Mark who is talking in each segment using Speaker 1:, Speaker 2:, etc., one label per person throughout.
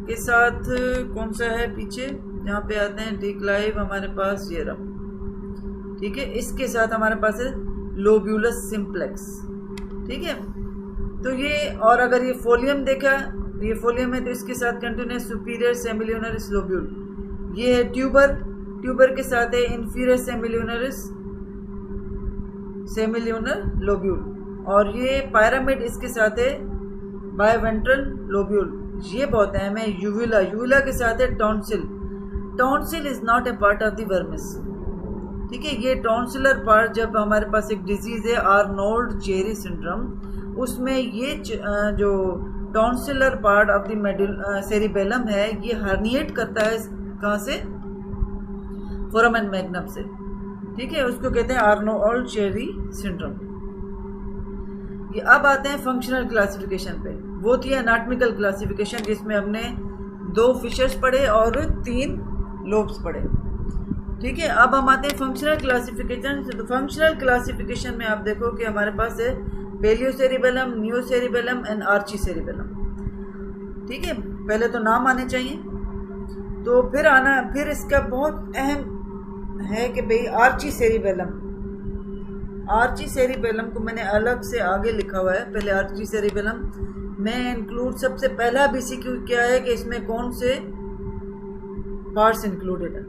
Speaker 1: के साथ कौन सा है पीछे, यहाँ पे आते हैं डिक्लाइव, हमारे पास ये रहा, ठीक है। इसके साथ हमारे पास है लोब्यूलस सिंप्लेक्स, ठीक है। तो ये, और अगर ये फोलियम देखा, ये फोलियम है तो इसके साथ कंटिन्यूस सुपीरियर सेमिल्यूनरिस लोब्यूल, ये है ट्यूबर, ट्यूबर के साथ है इंफीरियर सेमिल्यूनर लोब्यूल, और ये पायरामिड इसके साथ है बायवेंट्रल लोब्यूल। ये बहुत अहम है। यूविला, यूविला के साथ है tonsil, tonsil is not a part of the vermis, ठीक है। ये टॉन्सिलर पार्ट, जब हमारे पास एक डिजीज है आर्नोल्ड चेरी सिंड्रोम, उसमें ये जो tonsillar part of the cerebellum है, ये हर्निएट करता है, कहाँ से, फोरामेन मैग्नम से, ठीक है। उसको कहते हैं आर्नोल्ड चेरी सिंड्रोम। ये अब आते हैं फंक्शनल क्लासिफिकेशन पे। वो थी एनाटॉमिकल क्लासिफिकेशन, जिसमें हमने 2 फिशर्स पढ़े और 3 लोब्स पढ़े, ठीक है। अब हम आते हैं फंक्शनल क्लासिफिकेशन। तो फंक्शनल क्लासिफिकेशन में आप देखो कि हमारे पास है पेलियोसेरिबेलम, नियोसेरिबेलम एंड आर्चीसेरिबेलम, ठीक है। पहले तो नाम आने चाहिए, तो फिर इसका बहुत अहम है कि भाई आर्चीसेरिबेलम, आर्चीसेरिबेलम को मैंने अलग से आगे लिखा हुआ है। पहले आर्चीसेरिबेलम में इंक्लूड, सबसे पहला बीसीक्यू क्या है कि इसमें कौन से पार्ट्स इंक्लूडेड है।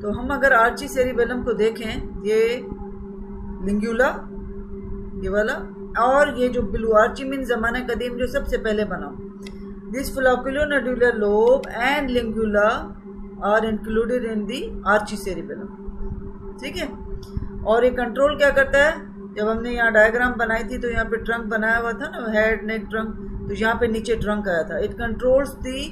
Speaker 1: तो हम अगर आर्चीसेरिबेलम को देखें, ये लिंगुला, ये वाला, और ये जो ब्लू आर्ची मीन ज़माना कदीम जो सबसे पहले बना, this flocculonodular lobe and lingula are included in the archicerebellum, ठीक है। और ये कंट्रोल क्या करता है, जब हमने यहाँ डायग्राम बनाई थी तो यहाँ पे ट्रंक बनाया हुआ था ना, हेड नेक ट्रंक, तो यहाँ पे नीचे ट्रंक आया था। It controls the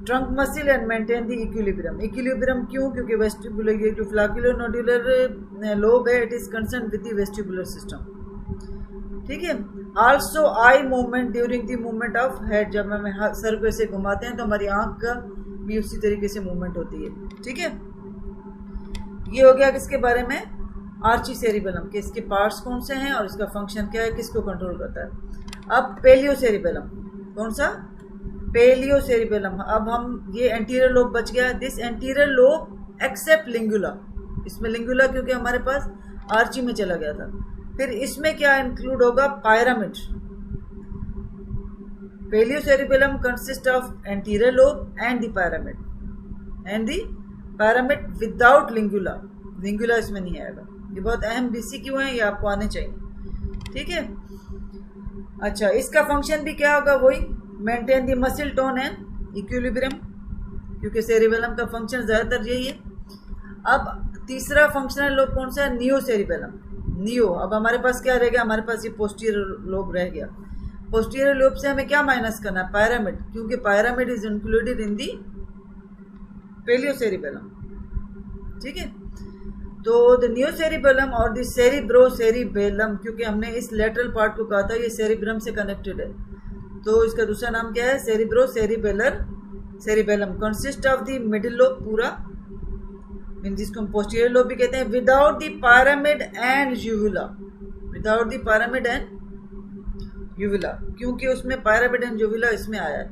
Speaker 1: trunk muscle and maintain the equilibrium. Equilibrium क्यों, क्योंकि वेस्टिबुलर, ये जो फ्लोक्युलोनोड्यूलर लोब है, it is concern with the vestibular system, ठीक है। Also eye movement during the movement of head, जब हम सर को ऐसे घुमाते हैं तो हमारी आंख का भी उसी तरीके से मूवमेंट होती है, ठीक है। ये हो गया किसके बारे में, आर्चीसेरिबेलम के, इसके पार्ट्स कौन से हैं और इसका फंक्शन क्या है, किसको कंट्रोल करता है। अब पेलियोसेरिबेलम, कौन सा, पेलियोसेरिबेलम। अब हम, ये एंटीरियर लोब बच गया, this anterior lobe except lingula, इसमें लिंगुला क्योंकि हमारे पास आर्ची में चला गया था। फिर इसमें क्या इंक्लूड होगा, pyramid. Paleocerebellum consist of anterior lobe and the pyramid without lingula, lingula इसमें नहीं आएगा। ये बहुत अहम बीसीक्यू है, ये आपको आने चाहिए, ठीक है। अच्छा, इसका फंक्शन भी क्या होगा, वही maintain the muscle tone and equilibrium, क्योंकि सेरिबेलम का फंक्शन ज़्यादातर यही है। अब तीसरा फंक्शनल लोब कौन सा है, नियोसेरिबेलम, नियो। अब हमारे पास क्या रह गया, हमारे पास ये पोस्टीरियर लोब रह गया। पोस्टीरियर लोब से हमें क्या माइनस करना है, पायरामिड, क्योंकि पायरामिड इज इंक्लूडेड इन दी पेलियोसेरिबेलम, ठीक है। तो द नियोसेरिबेलम और द सेरिब्रोसेरिबेलम, क्योंकि हमने इस लेटरल पार्ट को कहा था ये सेरिब्रम से कनेक्टेड है, तो इसका दूसरा नाम क्या है, cerebrocerebellum, consist of the middle lobe पूरा, जिसको हम पोस्टीरियर लोब भी कहते हैं, without the pyramid and uvula, without the pyramid and uvula, क्योंकि उसमें पायरामिड एंड यूविला इसमें आया है,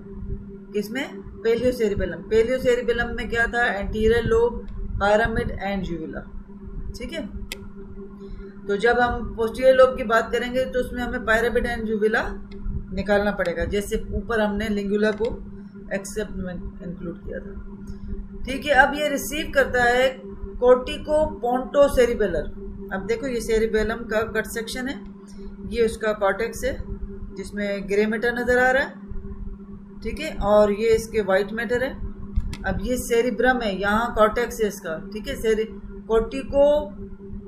Speaker 1: किसमें, पेलियोसेरिबेलम। पेलियोसेरिबेलम में क्या था, एंटीरियर लोब, पायरामिड एंड यूविला, ठीक है। तो जब हम पोस्टीरियर लोब की बात करेंगे तो उसमें हमें पायरामिड एंड यूविला निकालना पड़ेगा, जैसे ऊपर हमने लिंगुला को एक्सेप्ट में इंक्लूड किया था, ठीक है। अब ये रिसीव करता है कोर्टिको पोंटोसेरिबेलर। अब देखो ये सेरिबेलम का कट सेक्शन है, ये उसका कॉर्टेक्स है जिसमें ग्रे मैटर नजर आ रहा है, ठीक है, और ये इसके वाइट मैटर है। अब ये सेरिब्रम है, यहाँ कॉर्टेक्स है इसका, ठीक है। कोर्टिको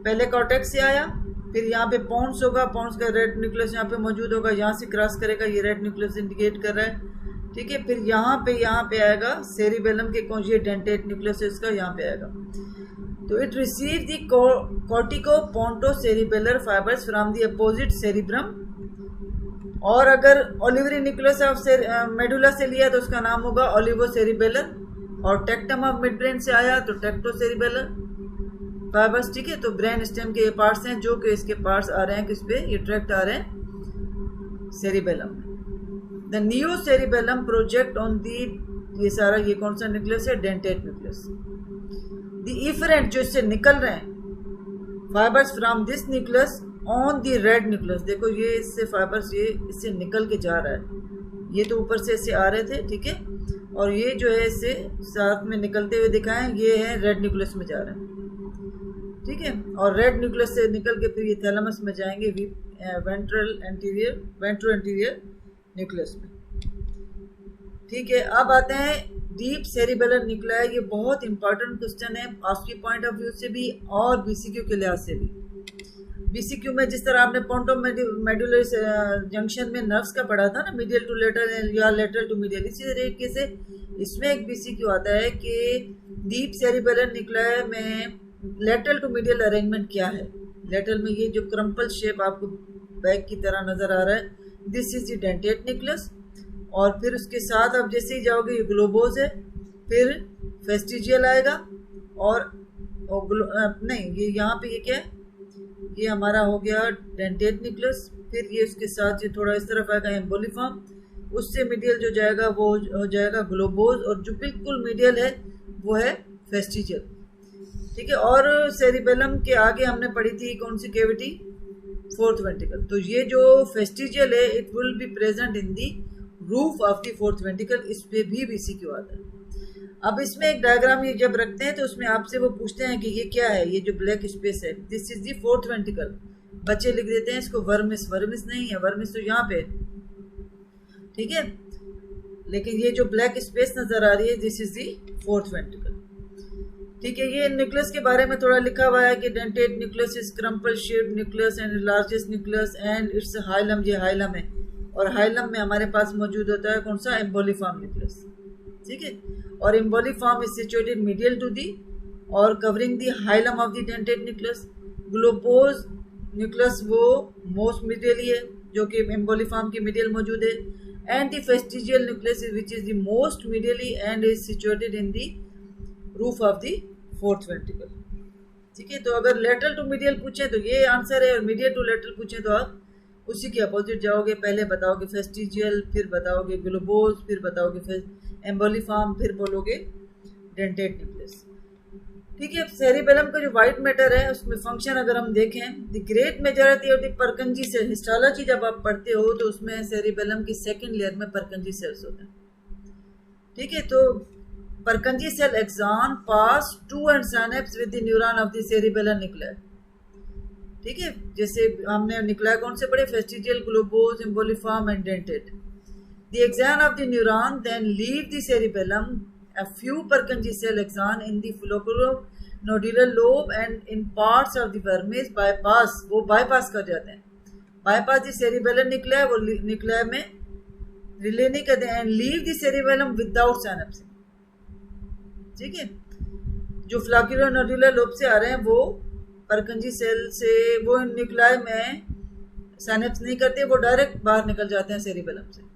Speaker 1: पहले कॉर्टेक्स से आया, फिर यहाँ पे पॉन्स होगा, पॉन्स का रेड न्यूक्लियस यहाँ पे मौजूद होगा, यहाँ से क्रॉस करेगा, ये रेड न्यूक्लियस इंडिकेट कर रहा है, ठीक है। फिर यहाँ पे आएगा सेरिबेलम के ये डेंटेट न्यूक्लियस इसका यहाँ पे आएगा। तो it receive the corticopontocerebellar fibres from the opposite cerebrum, और अगर ओलिवरी न्यूक्लियस ऑफ मेडुला से लिया तो उसका नाम होगा ओलिवोसेरिबेलर, और टेक्टम ऑफ मिड ब्रेन से आया तो टेक्टोसेरिबेलर फाइबर्स, ठीक है। तो ब्रेन स्टेम के ये पार्ट्स हैं जो कि इसके पार्ट्स आ रहे हैं किस पे, ये ट्रैक्ट आ रहे हैं सेरिबेलम में, the neo cerebellum project on the, ये सारा ये कौन सा न्यूक्लियस है, डेंटेट न्यूक्लियस। द इफरेंट जो इससे निकल रहे हैं fibres from this nucleus on the red nucleus, देखो ये इससे फाइबर्स ये इससे निकल के जा रहा है, ये तो ऊपर से ऐसे आ रहे थे, ठीक है, और ये जो है इससे साथ में निकलते हुए दिखाएं, ये है रेड न्यूक्लियस में जा रहे हैं, ठीक है, और रेड न्यूक्लियस से निकल के फिर ये थैलेमस में जाएंगे वेंट्रो एंटीरियर न्यूक्लियस में, ठीक है। अब आते हैं डीप सेरिबेलर न्यूक्लियाई, ये बहुत इंपॉर्टेंट क्वेश्चन है आपकी पॉइंट ऑफ व्यू से भी और बीसीक्यू के लिहाज से भी। बीसीक्यू में जिस तरह आपने पोंटो मेडुलरी जंक्शन में नर्व्स का पढ़ा था ना, मीडियल टू लेटरल या लेटरल टू मीडियल, इसी तरीके से इसमें एक बीसीक्यू आता है कि डीप सेरिबेलर न्यूक्लियाई में लेटरल टू मीडियल अरेंजमेंट क्या है। लेटरल में ये जो क्रम्पल शेप आपको बैग की तरह नजर आ रहा है, this is the dentate nucleus, और फिर उसके साथ आप जैसे ही जाओगे ये ग्लोबोज है, फिर फेस्टिजियल आएगा, और नहीं ये यहाँ पे ये क्या है, ये हमारा हो गया डेंटेट न्यूक्लियस, फिर ये उसके साथ ये थोड़ा इस तरफ आएगा एम्बोलिफॉर्म, उससे मीडियल जो जाएगा वो हो जाएगा ग्लोबोज, और जो बिल्कुल मीडियल है वो है फेस्टिजियल, ठीक है। और सेरिबेलम के आगे हमने पढ़ी थी कौन सी कैविटी, फोर्थ वेंट्रिकल, तो ये जो फेस्टिजियल है it will be present in the roof of the fourth ventricle, इस पे भी बीसीक्यू आता है। अब इसमें एक डायग्राम ये जब रखते हैं तो उसमें आपसे वो पूछते हैं कि ये क्या है, ये जो ब्लैक स्पेस है, this is the fourth ventricle, बच्चे लिख देते हैं इसको वर्मिस, वर्मिस नहीं है, वर्मिस तो यहाँ पे, ठीक है, लेकिन ये जो ब्लैक स्पेस नजर आ रही है this is the fourth ventricle, ठीक है। ये न्यूक्लियस के बारे में थोड़ा लिखा हुआ है कि dentate nucleus is crumple shaped nucleus and largest nucleus and it's hilum, ये हाइलम है, और हाइलम में हमारे पास मौजूद होता है कौन सा, एम्बोलिफॉर्म न्यूक्लियस, ठीक है, और emboliform is situated medial to the और covering the hilum of the dentate nucleus. Globose nucleus वो मोस्ट मीडियली है जो कि एम्बोलिफॉर्म के मीडियल मौजूद है, and the fastigial nucleus which is the most medially and is situated in the roof of the fourth ventricle, ठीक है। तो अगर लेटरल टू मीडियल पूछे तो ये आंसर है, और मीडियल टू लेटरल पूछे तो आप उसी के अपोजिट जाओगे, पहले बताओगे फेस्टिजियल, फिर बताओगे ग्लोबोज, फिर बताओगे एम्बोलिफॉर्म, फिर बोलोगे डेंटेट न्यूक्लियस, ठीक है। सेरिबेलम का जो व्हाइट मैटर है उसमें फंक्शन अगर हम देखें, the great majority of the parenchyma cell, histology जब आप पढ़ते हो तो उसमें सेरिबेलम की सेकंड लेयर में परकंजी सेल्स होते हैं, ठीक है। तो Purkinje cell axon pass to and synapse with the neuron of the cerebellar nuclear, ठीक है। जैसे हमने निकला कौन से पढ़े, fastigial, globose, emboliform and dentate. The axon of the neuron then leave the cerebellum, a few Purkinje cell axon in the folliculonodular lobe and in parts of the vermis bypass, वो bypass कर जाते हैं, bypass the cerebellar nuclei, वो nuclei में relay नहीं करते हैं, and leave the cerebellum without synapse, ठीक है। जो folliculonodular lobe से आ रहे हैं वो Purkinje सेल से वो न्यूक्लियाई में सिनेप्स नहीं करते, वो डायरेक्ट बाहर निकल जाते हैं सेरिबेलम से।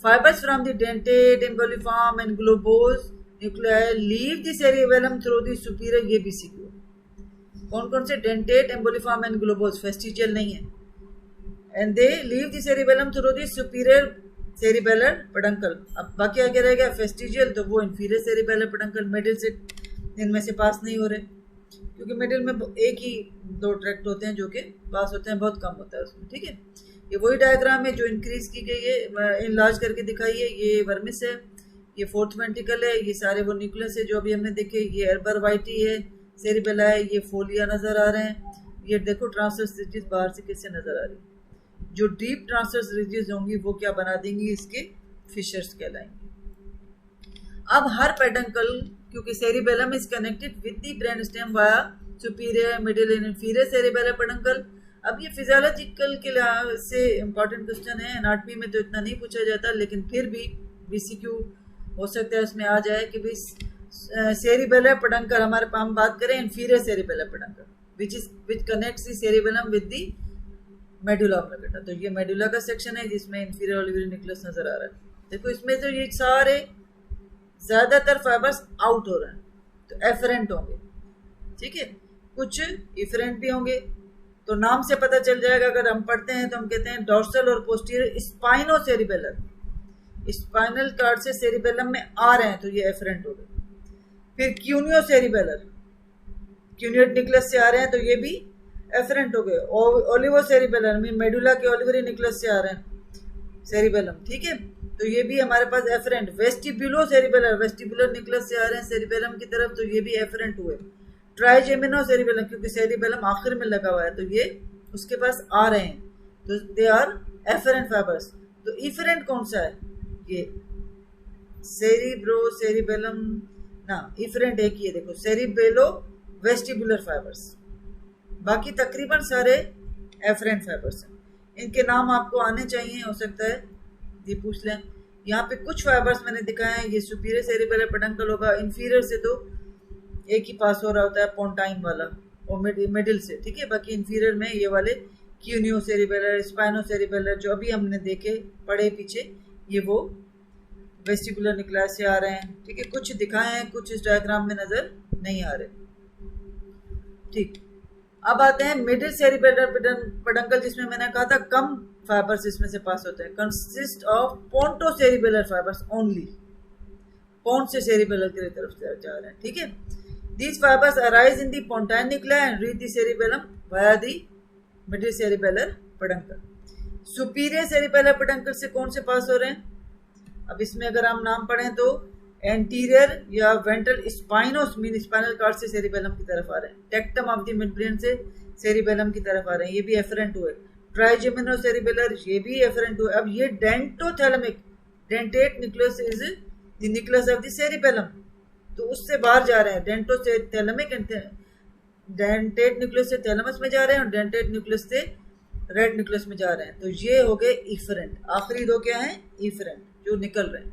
Speaker 1: Fibers from the dentate, emboliform and globose nuclei leave the cerebellum through the superior, ये बीसीक्यू, कौन कौन से, डेंटेट, एम्बोलिफॉर्म एंड ग्लोबोज, फेस्टिजियल नहीं है, and they leave the cerebellum through the superior cerebellar peduncle. अब बाकी आगे रह गया फेस्टिजियल, तो वो इंफीरियर सेरिबेलर पेडंकल, मिडिल से इनमें से पास नहीं हो रहे, क्योंकि मिडिल में एक ही दो ट्रैक्ट होते हैं जो कि पास होते हैं, बहुत कम होता है उसमें, ठीक है। ये वही डायग्राम है जो इंक्रीज की गई है, इनलार्ज करके दिखाई है, ये वर्मिस है, ये फोर्थ वेंट्रिकल है, ये सारे वो न्यूक्लियस है जो अभी हमने देखे, ये एर्बर वाइटी है, सेरिबेला है, ये फोलिया नजर आ रहे हैं, ये देखो ट्रांसवर्स रिजेस बाहर से कैसे नजर आ रही है, जो डीप ट्रांसवर्स रिजेस होंगी वो क्या बना देंगी, इसके फिशर्स कहलाएंगे। अब हर पेडंकल, क्योंकि cerebellum is connected with the brain stem via superior, middle and inferior cerebellar peduncle. अब ये फिजियोलॉजिकल के लिहाज से इम्पॉर्टेंट क्वेश्चन है, एनाटॉमी में तो इतना नहीं पूछा जाता, लेकिन फिर भी बीसीक्यू हो सकता है उसमें आ जाए कि भाई सेरिबेलर पेडंकल, हमारे हम बात करें inferior cerebellar peduncle which connects the cerebellum with the medulla oblongata, तो ये मेडुला का सेक्शन है जिसमें इंफीरियर ऑलिवरी न्यूक्लियस नजर आ रहा है। देखो इसमें तो ये सारे ज्यादातर फाइबर्स आउट हो रहे हैं, तो एफरेंट होंगे, ठीक है, कुछ इफरेंट भी होंगे, तो नाम से पता चल जाएगा। अगर हम पढ़ते हैं तो हम कहते हैं डॉर्सल और पोस्टीरियर स्पाइनो सेरिबेलर, स्पाइनल कार्ड से सेरिबेलम में आ रहे हैं तो ये एफरेंट हो गए। फिर क्यूनियो सेरिबेलर, क्यूनियोट न्यूक्लियस से आ रहे हैं तो ये भी एफरेंट हो गए। ओलिवो सेरिबेलर में मेडुला के ओलिवरी न्यूक्लियस से आ रहे हैं सेरिबेलम, ठीक है, तो ये भी हमारे पास एफरेंट। वेस्टिबुलो सेरिबेलर, वेस्टिबुलर न्यूक्लियस से आ रहे हैं सेरिबेलम की तरफ तो ये भी एफरेंट हुए। ट्राइजेमिनो सेरिबेलम, क्योंकि सेरिबेलम आखिर में लगा हुआ है तो ये उसके पास आ रहे हैं तो दे आर एफरेंट फाइबर्स। तो इफरेंट कौन सा है? ये सेरिब्रो सेरिबेलम ना, इफरेंट एक ही है, देखो सेरिबेलो वेस्टिबुलर फाइबर्स, बाकी तकरीबन सारे एफरेंट फाइबर्स हैं। इनके नाम आपको आने चाहिए, हो सकता है ये पूछ लें। यहाँ पे कुछ फाइबर्स मैंने दिखाए हैं, ये सुपीरियर सेरिबेलर पेडंकल होगा, इंफीरियर से तो एक ही पास हो रहा होता है पोंटाइन वाला और मिडिल से, ठीक है। बाकी इंफीरियर में ये वाले क्यूनियो सेरिबेलर, स्पाइनो सेरिबेलर जो अभी हमने देखे पढ़े पीछे, ये वो वेस्टिबुलर न्यूक्लियस से आ रहे हैं, ठीक है। कुछ दिखाए हैं, कुछ इस डायग्राम में नजर नहीं आ रहे, ठीक। अब आते हैं मिडिल सेरिबेलर पेडंकल, जिसमें मैंने कहा था कम फाइबर्स इसमें से पास होते हैं। Consist of ponto cerebellar fibers only, पोंट से सेरिबेलर की तरफ से जा रहे हैं, ठीक है। These fibers arise in the pontine nuclei and reach the cerebellum via the middle cerebellar peduncle. Superior cerebellar peduncle से कौन से पास हो रहे हैं? अब इसमें अगर हम नाम पढ़ें तो एंटीरियर या वेंट्रल स्पाइनोस मीन स्पाइनल कार्ड से सेरिबेलम की तरफ आ रहे हैं। टेक्टम ऑफ द मिडब्रेन से सेरिबेलम की तरफ आ रहे हैं, ये भी एफरेंट हुए। ट्राइजेमिनो सेरिबेलर, ये भी एफरेंट हुए। अब ये dentothalamic, dentate nucleus is the nucleus of the cerebellum, तो उससे बाहर जा रहे हैं। डेंटो से थैलेमिक, डेंटेट न्यूक्लियस से थैलेमस में जा रहे हैं और डेंटेट न्यूक्लियस से रेड न्यूक्लियस में जा रहे हैं, तो ये हो गए इफरेंट। आखिरी दो क्या हैं? इफरेंट, जो निकल रहे हैं।